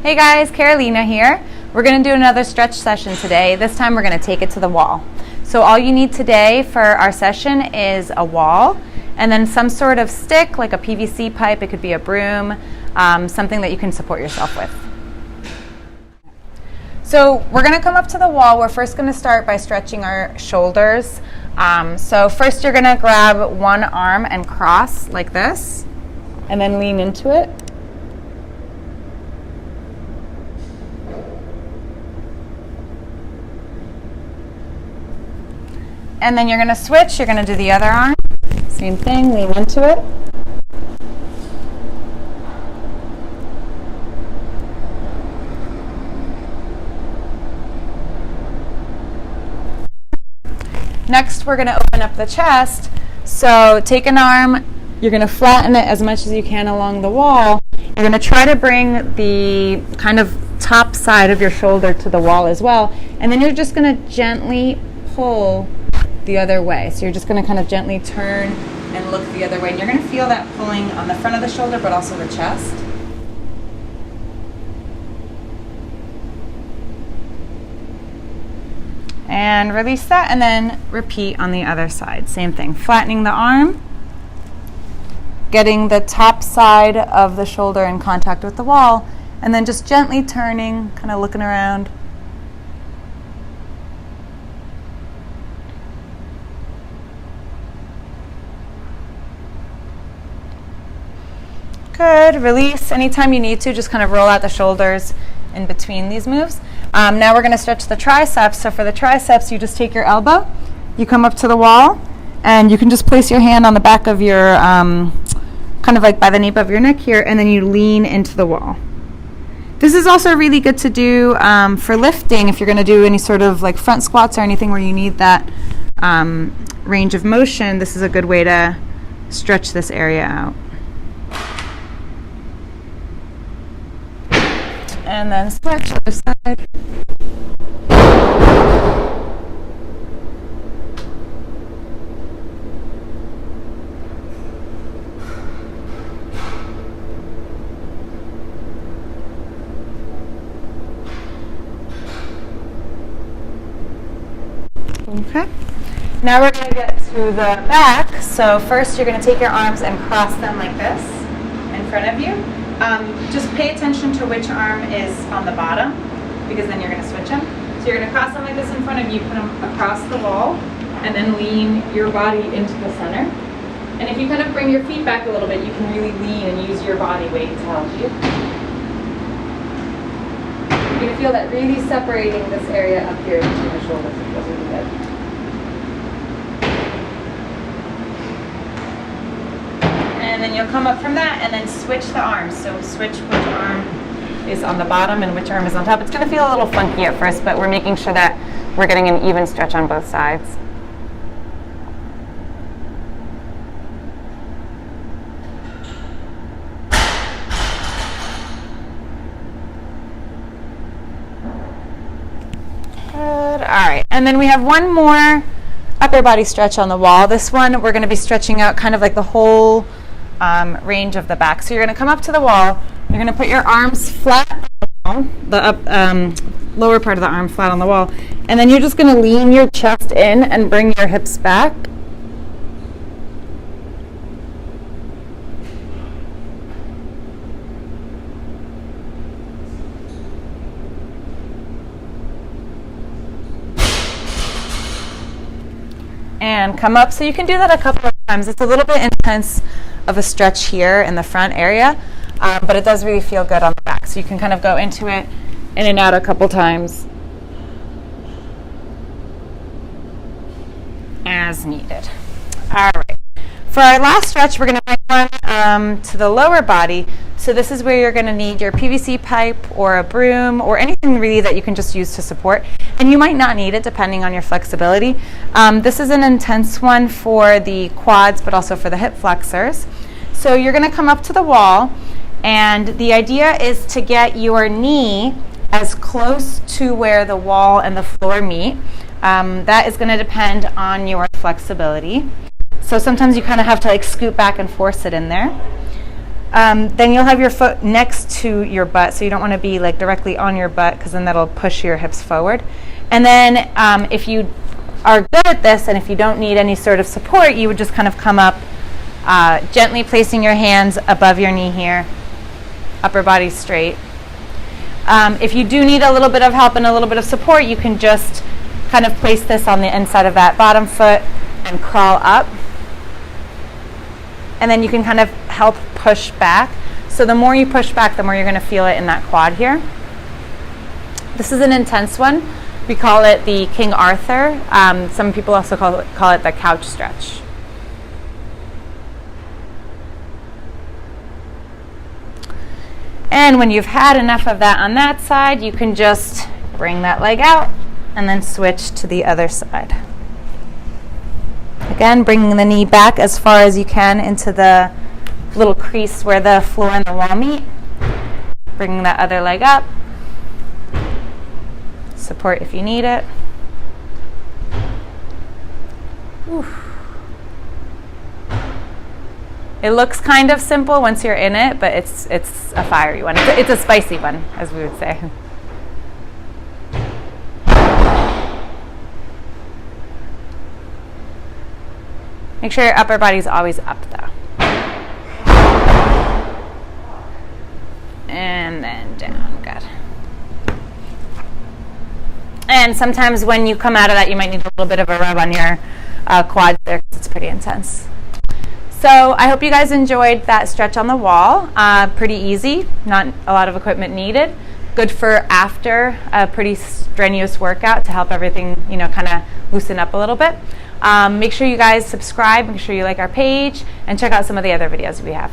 Hey guys, Carolina here. We're going to do another stretch session today. This time we're going to take it to the wall. So all you need today for our session is a wall and then some sort of stick like a PVC pipe. It could be a broom, something that you can support yourself with. So we're going to come up to the wall. We're first going to start by stretching our shoulders. So first you're going to grab one arm and cross like this and then lean into it. And then you're going to switch. You're going to do the other arm. Same thing, lean into it. Next, we're going to open up the chest. So take an arm. You're going to flatten it as much as you can along the wall. You're going to try to bring the kind of top side of your shoulder to the wall as well. And then you're just going to gently pull the other way. So you're just going to kind of gently turn and look the other way. And you're going to feel that pulling on the front of the shoulder, but also the chest. And release that, and then repeat on the other side. Same thing, flattening the arm, getting the top side of the shoulder in contact with the wall, and then just gently turning, kind of looking around. Good, release. Anytime you need to, just kind of roll out the shoulders in between these moves. Now we're going to stretch the triceps. So for the triceps, you just take your elbow, you come up to the wall, and you can just place your hand on the back of your, kind of like by the nape of your neck here, and then you lean into the wall. This is also really good to do for lifting if you're going to do any sort of like front squats or anything where you need that range of motion. This is a good way to stretch this area out. And then switch other side. Okay. Now we're going to get to the back. So first you're going to take your arms and cross them like this in front of you. Just pay attention to which arm is on the bottom, because then you're going to switch them. So you're going to cross them like this in front of you, put them across the wall, and then lean your body into the center. And if you kind of bring your feet back a little bit, you can really lean and use your body weight to help you. You're going to feel that really separating this area up here between the shoulders. It feels really good. And then you'll come up from that and then switch the arms. So switch which arm is on the bottom and which arm is on top. It's going to feel a little funky at first, but we're making sure that we're getting an even stretch on both sides. Good. All right. And then we have one more upper body stretch on the wall. This one we're going to be stretching out kind of like the whole range of the back. So you're going to come up to the wall. You're going to put your arms flat on the wall, lower part of the arm flat on the wall, and then you're just going to lean your chest in and bring your hips back. And come up. So you can do that a couple of times. It's a little bit intense of a stretch here in the front area, but it does really feel good on the back. So you can kind of go into it, in and out a couple times as needed. All right. For our last stretch, we're going to bring one to the lower body. So this is where you're going to need your PVC pipe or a broom or anything really that you can just use to support. And you might not need it depending on your flexibility. This is an intense one for the quads, but also for the hip flexors. So you're going to come up to the wall, and the idea is to get your knee as close to where the wall and the floor meet. That is going to depend on your flexibility. So sometimes you kind of have to like scoot back and force it in there. Then you'll have your foot next to your butt, so you don't want to be like directly on your butt because then that'll push your hips forward. And then if you are good at this and if you don't need any sort of support, you would just kind of come up, gently placing your hands above your knee here, upper body straight. If you do need a little bit of help and a little bit of support, you can just kind of place this on the inside of that bottom foot and crawl up. And then you can kind of help push back. So the more you push back, the more you're going to feel it in that quad here. This is an intense one. We call it the King Arthur. Some people also call it the couch stretch. And when you've had enough of that on that side, you can just bring that leg out and then switch to the other side. Again, bringing the knee back as far as you can into the little crease where the floor and the wall meet. Bringing that other leg up. Support if you need it. Oof. It looks kind of simple once you're in it, but it's a fiery one. It's a spicy one, as we would say. Make sure your upper body's always up, though. And then down. Good. And sometimes when you come out of that, you might need a little bit of a rub on your quads there because it's pretty intense. So I hope you guys enjoyed that stretch on the wall. Pretty easy, not a lot of equipment needed. Good for after a pretty strenuous workout to help everything, kind of loosen up a little bit. Make sure you guys subscribe, make sure you like our page, and check out some of the other videos we have.